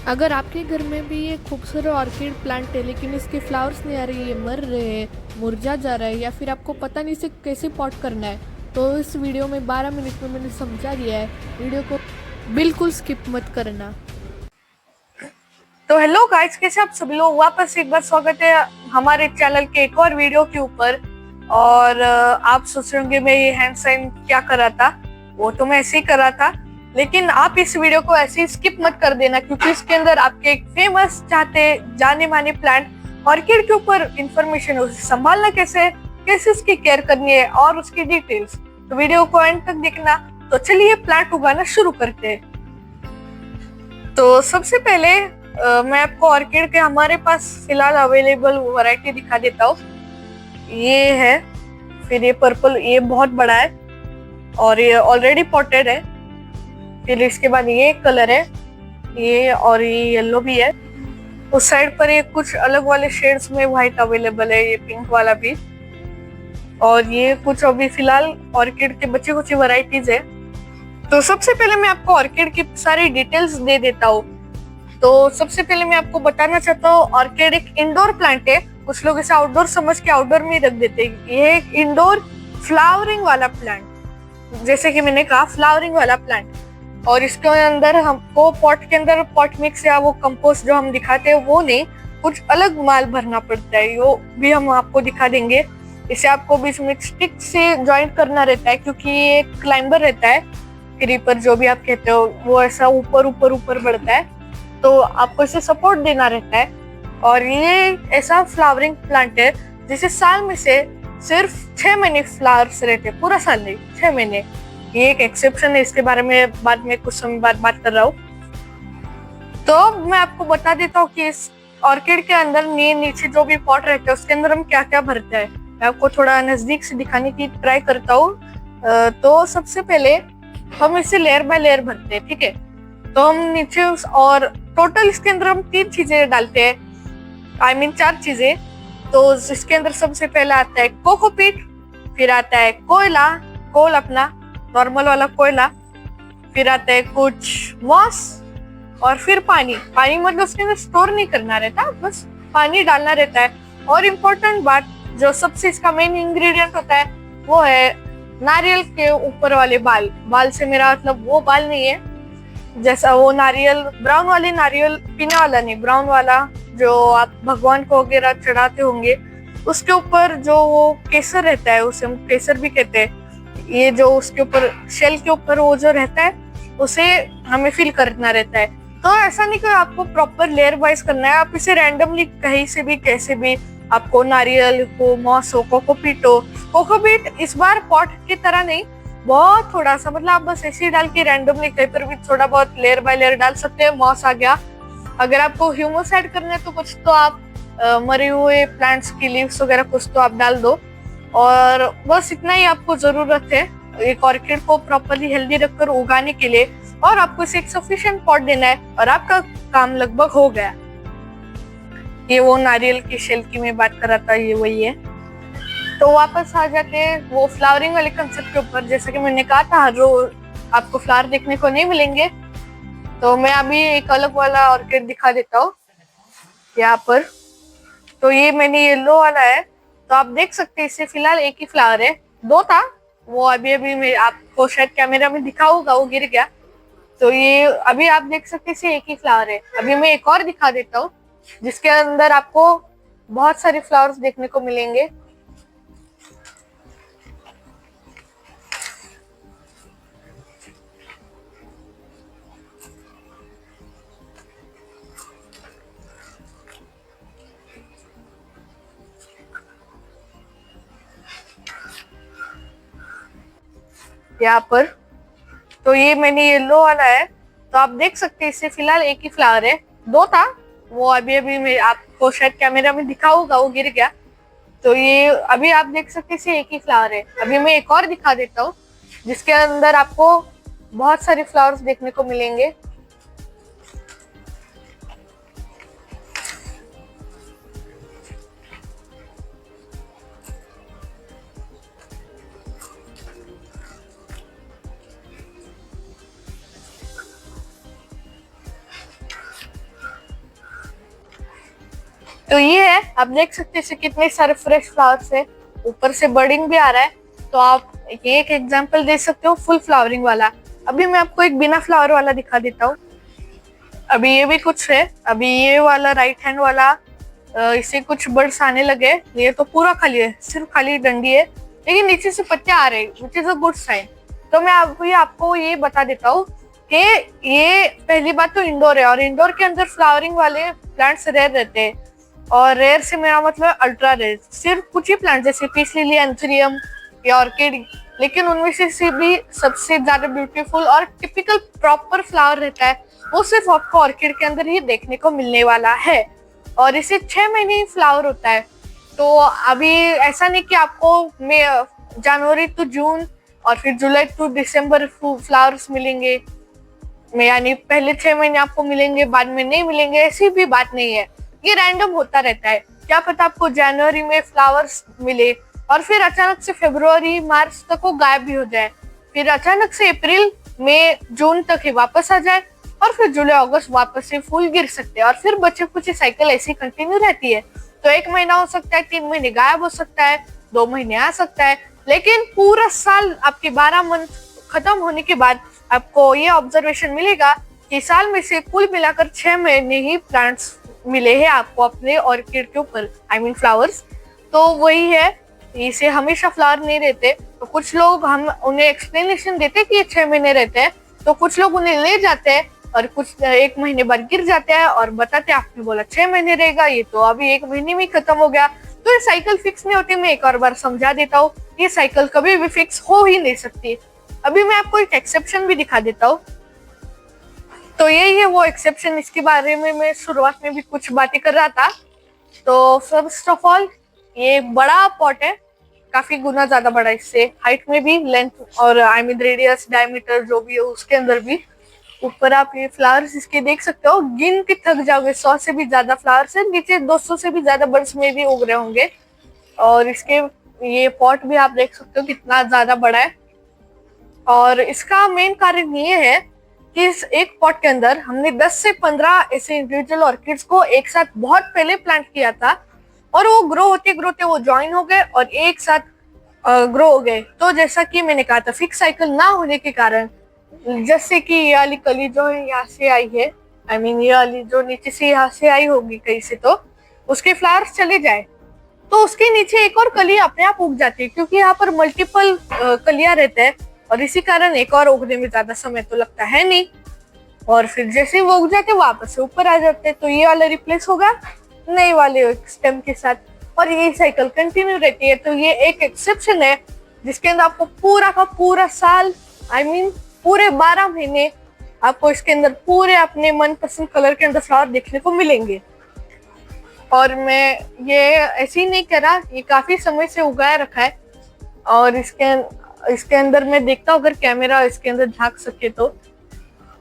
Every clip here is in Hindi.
अगर आपके घर में भी ये खूबसूरत ऑर्किड प्लांट है लेकिन इसके फ्लावर्स नहीं आ रही है, मर रहे हैं, मुरझा जा रहा है, या फिर आपको पता नहीं इसे कैसे पॉट करना है, तो इस वीडियो में 12 मिनट में मैंने समझा दिया है। वीडियो को बिल्कुल स्किप मत करना। तो हेलो गाइस, कैसे आप सभी लोग। वापस एक बार स्वागत है हमारे चैनल के एक और वीडियो के ऊपर। और आप सोच रहे होंगे मैं ये हैंड साइन क्या कर रहा था। वो तो मैं ऐसे ही कर रहा था, लेकिन आप इस वीडियो को ऐसे ही स्किप मत कर देना, क्योंकि इसके अंदर आपके एक फेमस चाहते जाने माने प्लांट ऑर्किड के ऊपर इंफॉर्मेशन है, उसे संभालना कैसे है, कैसे उसकी केयर करनी है और उसकी डिटेल्स। तो वीडियो को एंड तक देखना। तो चलिए प्लांट उगाना शुरू करते हैं। तो सबसे पहले मैं आपको ऑर्किड के हमारे पास फिलहाल अवेलेबल वैरायटी दिखा देता हूँ। ये है, फिर ये पर्पल, ये बहुत बड़ा है और ये ऑलरेडी पॉटेड है। फिर इसके बाद ये कलर है, ये, और ये येलो भी है। उस साइड पर ये कुछ अलग वाले शेड्स में व्हाइट अवेलेबल है, ये पिंक वाला भी। और ये कुछ अभी फिलहाल ऑर्किड के बची कुछ वैरायटीज है। तो सबसे पहले मैं आपको ऑर्किड की सारी डिटेल्स दे देता हूँ। तो सबसे पहले मैं आपको बताना चाहता हूँ, ऑर्किड एक इंडोर प्लांट है। कुछ लोग इसे आउटडोर समझ के आउटडोर में ही रख देते हैं। ये एक इंडोर फ्लावरिंग वाला प्लांट, जैसे कि मैंने कहा फ्लावरिंग वाला प्लांट। और इसके अंदर हमको पॉट के अंदर पॉट मिक्स या वो कंपोस्ट जो हम दिखाते हैं वो नहीं, कुछ अलग माल भरना पड़ता है, वो भी हम आपको दिखा देंगे। इसे आपको बीच में स्टिक से ज्वाइंट करना रहता है, क्योंकि ये क्लाइंबर रहता है, क्रीपर जो भी आप कहते हो, वो ऐसा ऊपर ऊपर ऊपर बढ़ता है, तो आपको इसे सपोर्ट देना रहता है। और ये ऐसा फ्लावरिंग प्लांट है जिसे साल में से सिर्फ 6 महीने फ्लावर्स रहते हैं, पूरा साल नहीं, 6 महीने। ये एक एक्सेप्शन है, इसके बारे में बाद में कुछ समय बाद बात कर रहा हूँ। तो मैं आपको बता देता हूँ कि इस ऑर्किड के अंदर नीचे जो भी पॉट रहता है उसके अंदर हम क्या क्या भरते हैं। मैं आपको थोड़ा नजदीक से दिखाने की ट्राई करता हूँ। तो सबसे पहले हम इसे लेयर बाय लेयर भरते हैं, ठीक है। तो हम नीचे और टोटल इसके अंदर हम 3 चीजें डालते हैं, I mean 4 चीजें। तो इसके अंदर सबसे पहले आता है कोकोपीट, फिर आता है कोयला, कोल अपना नॉर्मल वाला कोयला, फिर आता है कुछ मॉस, और फिर पानी। पानी मतलब उसके अंदर स्टोर नहीं करना रहता, बस पानी डालना रहता है। और इम्पोर्टेंट बात, जो सबसे इसका मेन इंग्रेडिएंट होता है, वो है नारियल के ऊपर वाले बाल। बाल से मेरा मतलब वो बाल नहीं है जैसा वो नारियल, ब्राउन वाले नारियल पीने वाला नहीं, ब्राउन वाला जो आप भगवान को वगैरह चढ़ाते होंगे, उसके ऊपर जो वो केसर रहता है, उसे हम केसर भी कहते हैं। ये जो उसके ऊपर शेल के ऊपर वो जो रहता है, उसे हमें फिल करना रहता है। तो ऐसा नहीं कि आपको प्रॉपर लेयर वाइज करना है, आप इसे रैंडमली कहीं से भी कैसे भी, आपको नारियल हो, मॉस हो, कोकोपीट हो। कोकोपीट इस बार पॉट की तरह नहीं, बहुत थोड़ा सा, मतलब आप बस ऐसे ही डाल के रैंडमली कहीं पर भी थोड़ा बहुत लेयर बाय लेयर डाल सकते हैं। मॉस आ गया। अगर आपको ह्यूमस ऐड करना है तो कुछ तो आप मरे हुए प्लांट्स की लीव्स वगैरह कुछ तो आप डाल दो। और बस इतना ही आपको जरूरत है एक ऑर्किड को प्रॉपरली हेल्दी रखकर उगाने के लिए। और आपको इसे एक सफिशिएंट पॉट देना है और आपका काम लगभग हो गया। ये वो नारियल की शेल की मैं बात कर रहा था, ये वही है। तो वापस आ जाते हैं वो फ्लावरिंग वाले कंसेप्ट के ऊपर। जैसा कि मैंने कहा था, हर रोज आपको फ्लावर देखने को नहीं मिलेंगे, तो मैं अभी एक अलग वाला ऑर्किड दिखा देता हूँ यहाँ पर। तो ये मैंने येलो वाला है, तो आप देख सकते हैं इससे फिलहाल एक ही फ्लावर है। 2 था, वो अभी अभी मैं आपको शायद कैमरा में दिखा होगा, वो गिर गया। तो ये अभी आप देख सकते हैं इसे एक ही फ्लावर है। अभी मैं एक और दिखा देता हूँ जिसके अंदर आपको बहुत सारे फ्लावर्स देखने को मिलेंगे। यहाँ पर तो ये मैंने येलो वाला है, तो आप देख सकते हैं इससे फिलहाल एक ही फ्लावर है। 2 था, वो अभी अभी मैं आपको शायद कैमरा में दिखा होगा, वो गिर गया। तो ये अभी आप देख सकते हैं इसे एक ही फ्लावर है। अभी मैं एक और दिखा देता हूँ जिसके अंदर आपको बहुत सारे फ्लावर्स देखने को मिलेंगे। तो ये है, आप देख सकते हैं कितने सारे फ्रेश फ्लावर्स है, ऊपर से बर्डिंग भी आ रहा है। तो आप ये एक एग्जांपल दे सकते हो फुल फ्लावरिंग वाला। अभी मैं आपको एक बिना फ्लावर वाला दिखा देता हूँ। अभी ये भी कुछ है, अभी ये वाला राइट हैंड वाला इसे कुछ बर्ड्स आने लगे। ये तो पूरा खाली है, सिर्फ खाली डंडी है, लेकिन नीचे से पत्ते आ रहे हैं, which is a good sign. तो मैं आपको ये बता देता हूँ कि ये पहली बात तो इंडोर है, और इंडोर के अंदर फ्लावरिंग वाले प्लांट्स रेयर रहते हैं। और रेयर से मेरा मतलब अल्ट्रा रेयर, सिर्फ कुछ ही प्लांट जैसे पीस लिली, एंथुरियम या ऑर्किड, लेकिन उनमें से भी सबसे ज्यादा ब्यूटीफुल और टिपिकल प्रॉपर फ्लावर रहता है, वो सिर्फ आपको ऑर्किड के अंदर ही देखने को मिलने वाला है। और इसे 6 महीने ही फ्लावर होता है। तो अभी ऐसा नहीं कि आपको जनवरी टू जून और फिर जुलाई टू दिसंबर फ्लावर्स मिलेंगे, यानी पहले 6 महीने आपको मिलेंगे, बाद में नहीं मिलेंगे, ऐसी भी बात नहीं है। ये रैंडम होता रहता है। क्या पता आपको जनवरी में फ्लावर्स मिले और फिर अचानक से फरवरी मार्च तक वो गायब भी हो जाए, फिर अचानक से अप्रैल मई जून तक ही वापस आ जाए, और फिर जुलाई अगस्त वापस से फूल गिर सकते हैं, और फिर बच्चे कुछ साइकिल ऐसी कंटिन्यू रहती है। तो 1 महीना हो सकता है, 3 महीने गायब हो सकता है, 2 महीने आ सकता है, लेकिन पूरा साल आपके 12 मंथ खत्म होने के बाद आपको ये ऑब्जर्वेशन मिलेगा कि साल में से कुल मिलाकर 6 महीने ही प्लांट्स मिले हैं आपको अपने ऑर्किड के ऊपर, आई मीन फ्लावर्स। तो वही है, इसे हमेशा फ्लावर नहीं रहते। तो कुछ लोग हम उन्हें एक्सप्लेनेशन देते कि ये 6 महीने रहते हैं, तो कुछ लोग उन्हें ले जाते हैं और कुछ 1 महीने बाद गिर जाते हैं और बताते हैं आपने बोला 6 महीने रहेगा, ये तो अभी 1 महीने में खत्म हो गया। तो ये साइकिल फिक्स नहीं होती। मैं एक और बार समझा देता हूँ, ये साइकिल कभी भी फिक्स हो ही नहीं सकती। अभी मैं आपको एक एक्सेप्शन भी दिखा देता हूँ। तो यही है वो एक्सेप्शन, इसके बारे में मैं शुरुआत में भी कुछ बातें कर रहा था। तो फर्स्ट ऑफ ऑल, ये बड़ा पॉट है, काफी गुना ज्यादा बड़ा इससे, हाइट में भी, लेंथ और आई मीन रेडियस, डायमीटर जो भी है उसके अंदर भी। ऊपर आप ये फ्लावर्स इसके देख सकते हो, गिन के थक जाओगे, 100 से भी ज्यादा फ्लावर्स है। नीचे 200 से भी ज्यादा बर्ड्स में भी उग रहे होंगे। और इसके ये पॉट भी आप देख सकते हो कितना ज्यादा बड़ा है। और इसका मेन कारण ये है कि इस एक पॉट के अंदर हमने 10 से 15 ऐसे इंडिविजुअल ऑर्किड्स को एक साथ बहुत पहले प्लांट किया था, और वो ग्रो होते वो ज्वाइन हो गए और एक साथ ग्रो हो गए। तो जैसा कि मैंने कहा था, फिक्स साइकिल ना होने के कारण, जैसे कि ये वाली कली जो है यहाँ से आई है, आई मीन ये वाली जो नीचे से यहाँ से आई होगी कहीं से, तो उसके फ्लावर्स चले जाए तो उसके नीचे एक और कली अपने आप उग जाती है, क्योंकि यहाँ पर मल्टीपल कलियां रहते हैं, और इसी कारण एक और उगने में ज्यादा समय तो लगता है नहीं। और फिर जैसे वो उग जाते वापस से ऊपर आ जाते हैं। तो ये वाला रिप्लेस होगा नए वाले स्टेम के साथ, और ये साइकिल कंटिन्यू रहती है। तो ये एक एक्सेप्शन है जिसके अंदर आपको पूरा का पूरा साल, आई मीन पूरे 12 महीने आपको इसके अंदर पूरे अपने मनपसंद कलर के अंदर फ्लावर देखने को मिलेंगे। और मैं ये ऐसे ही नहीं कह रहा, ये काफी समय से उगाया रखा है। और इसके अंदर मैं देखता हूँ, अगर कैमरा इसके अंदर झांक सके तो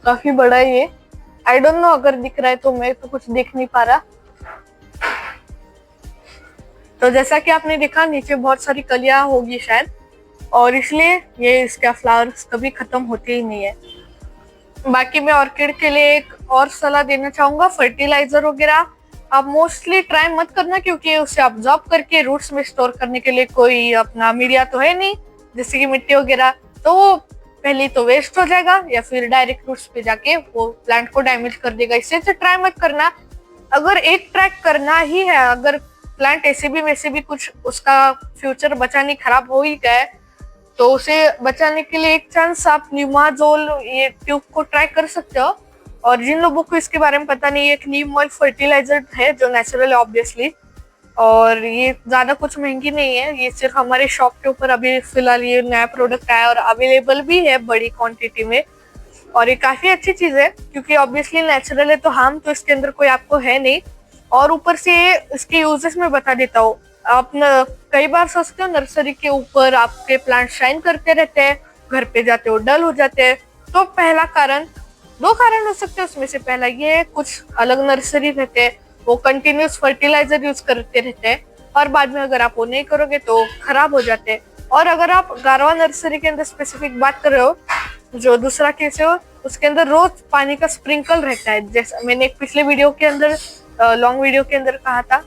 काफी बड़ा है ये। आई डोंट नो अगर दिख रहा है, तो मैं तो कुछ देख नहीं पा रहा। तो जैसा कि आपने देखा, नीचे बहुत सारी कलियां होगी शायद, और इसलिए ये इसका फ्लावर्स कभी खत्म होते ही नहीं है। बाकी मैं ऑर्किड के लिए एक और सलाह देना चाहूंगा, फर्टिलाइजर वगैरह आप मोस्टली ट्राई मत करना, क्योंकि उसे ऑब्जॉर्ब करके रूट्स में स्टोर करने के लिए कोई अपना मीडिया तो है नहीं, जैसे कि मिट्टी वगैरह। तो वो पहले तो वेस्ट हो जाएगा, या फिर डायरेक्ट रूट्स पे जाके वो प्लांट को डैमेज कर देगा। इससे ट्राई मत करना। अगर एक ट्रैक करना ही है, अगर प्लांट ऐसे भी वैसे भी कुछ उसका फ्यूचर बचा नहीं, खराब हो ही गया, तो उसे बचाने के लिए एक चांस आप न्यूमाजोल ये ट्यूब को ट्राई कर सकते हो। और जिन लोगों को इसके बारे में पता नहीं है, एक नीम ऑयल फर्टिलाइजर है जो नेचुरल है ऑब्वियसली, और ये ज्यादा कुछ महंगी नहीं है। ये सिर्फ हमारे शॉप के ऊपर अभी फिलहाल ये नया प्रोडक्ट आया और अवेलेबल भी है बड़ी क्वांटिटी में, और ये काफी अच्छी चीज है, क्योंकि ऑब्वियसली नेचुरल है तो हार्म तो इसके अंदर कोई आपको है नहीं। और ऊपर से इसके यूजेस में बता देता हूँ। आप कई बार सोचते हो नर्सरी के ऊपर आपके प्लांट शाइन करते रहते हैं, घर पे जाते हो डल हो जाते हैं। तो पहला कारण, 2 कारण हो सकते हैं उसमें से। पहला ये, कुछ अलग नर्सरी रहते हैं, वो कंटिन्यूस फर्टिलाइजर यूज करते रहते हैं, और बाद में अगर आप वो नहीं करोगे तो खराब हो जाते हैं। और अगर आप गारवा नर्सरी के अंदर स्पेसिफिक बात कर रहे हो, जो दूसरा केस है, उसके अंदर रोज पानी का स्प्रिंकल रहता है। जैसा मैंने एक पिछले वीडियो के अंदर, लॉन्ग वीडियो के अंदर कहा था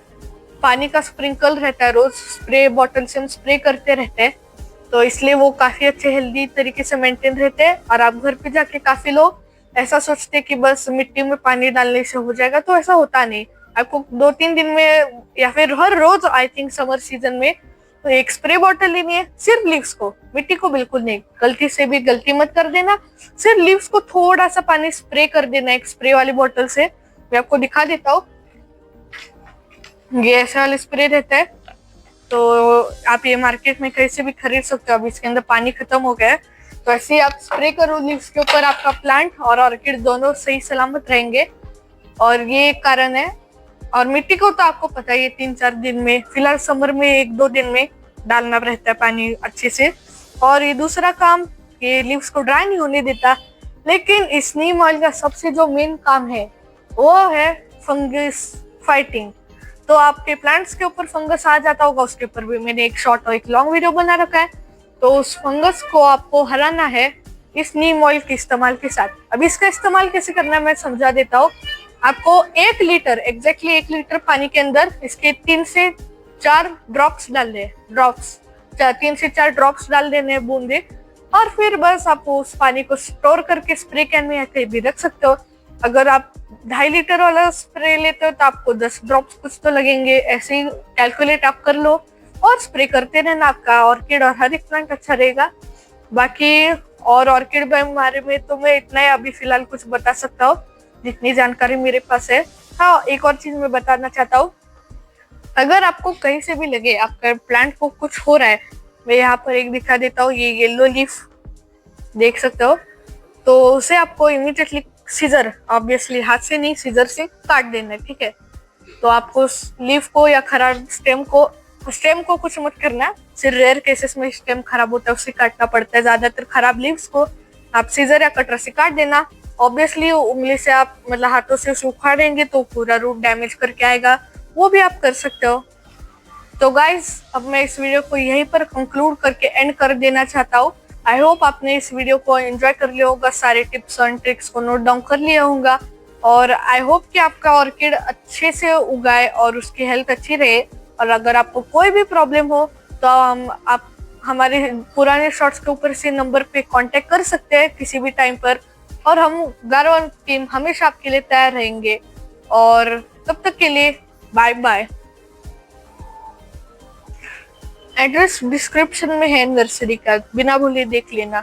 पानी का स्प्रिंकल रहता है, रोज स्प्रे बॉटल से हम स्प्रे करते रहते हैं, तो इसलिए वो काफी अच्छे हेल्दी तरीके से मेंटेन रहते हैं। और आप घर पे जाके काफी लोग ऐसा सोचते हैं कि बस मिट्टी में पानी डालने से हो जाएगा, तो ऐसा होता नहीं। आपको 2-3 दिन में या फिर हर रोज, आई थिंक समर सीजन में, तो एक स्प्रे बॉटल लेनी है, सिर्फ लीव्स को, मिट्टी को बिल्कुल नहीं। गलती से भी गलती मत कर देना, सिर्फ लीव्स को थोड़ा सा पानी स्प्रे कर देना एक स्प्रे वाली बॉटल से। मैं आपको दिखा देता हूँ, ये ऐसे वाले स्प्रे रहता है, तो आप ये मार्केट में कहीं से भी खरीद सकते हो। अब इसके अंदर पानी खत्म हो गया है, तो ऐसे ही आप स्प्रे करो लीव्स के ऊपर, आपका प्लांट और ऑर्किड दोनों सही सलामत रहेंगे। और ये एक कारण है। और मिट्टी को तो आपको पता ही है, 3-4 दिन में, फिलहाल समर में 1-2 दिन में डालना रहता है पानी अच्छे से। और ये दूसरा काम, ये लीव्स को ड्राई नहीं होने देता। लेकिन इस नीम ऑयल का सबसे जो मेन काम है वो है फंगस फाइटिंग। तो आपके प्लांट्स के ऊपर फंगस आ जाता होगा, उसके ऊपर भी मैंने एक शॉर्ट और एक लॉन्ग वीडियो बना रखा है। तो उस फंगस को आपको हराना है इस नीम ऑयल के इस्तेमाल के साथ। अब इसका इस्तेमाल कैसे करना है मैं समझा देता हूँ आपको। 1 लीटर, एग्जैक्टली 1 लीटर पानी के अंदर इसके 3 से 4 ड्रॉप्स डाल दे, 3 से 4 ड्रॉप्स डाल देने, बूंदे। और फिर बस आप उस पानी को स्टोर करके स्प्रे कैन में या कहीं भी रख सकते हो। अगर आप 2.5 लीटर वाला स्प्रे लेते हो तो आपको 10 ड्रॉप्स कुछ तो लगेंगे, ऐसे ही कैलकुलेट आप कर लो और स्प्रे करते रहना। आपका ऑर्किड और हर एक प्लांट अच्छा रहेगा। बाकी और ऑर्किड के बारे में तो मैं इतना ही अभी फिलहाल कुछ बता सकता हूँ, जितनी जानकारी मेरे पास है। हाँ, एक और चीज मैं बताना चाहता हूँ, अगर आपको कहीं से भी लगे आपका प्लांट को कुछ हो रहा है, मैं यहाँ पर एक दिखा देता हूँ, ये येलो लीफ देख सकते हो, तो उसे आपको इमीडिएटली सीजर, ऑब्वियसली हाथ से नहीं, सीजर से काट देना है, ठीक है। तो आपको लीफ को या खराब स्टेम को कुछ मत करना, सिर्फ रेयर केसेस में स्टेम खराब होता है उससे काटना पड़ता है। ज्यादातर खराब लीव्स को आप सीजर या कटर से काट देना। ऑब्वियसली उंगली से आप, मतलब हाथों से उसे उखाड़ेंगे तो पूरा रूट डैमेज करके आएगा, वो भी आप कर सकते हो। तो गाइज, अब मैं इस वीडियो को यहीं पर कंक्लूड करके एंड कर देना चाहता हूँ। आई होप आपने इस वीडियो को एंजॉय कर लिया होगा, सारे टिप्स और ट्रिक्स को नोट डाउन कर लिया होगा। और आई होप कि आपका ऑर्किड अच्छे से उगाए और उसकी हेल्थ अच्छी रहे। और अगर आपको कोई भी प्रॉब्लम हो तो आप हमारे पुराने शॉर्ट्स के ऊपर से नंबर पे कांटेक्ट कर सकते हैं किसी भी टाइम पर, और हम गारवान टीम हमेशा आपके लिए तैयार रहेंगे। और तब तक के लिए बाय बाय। एड्रेस डिस्क्रिप्शन में है नर्सरी का, बिना भूले देख लेना।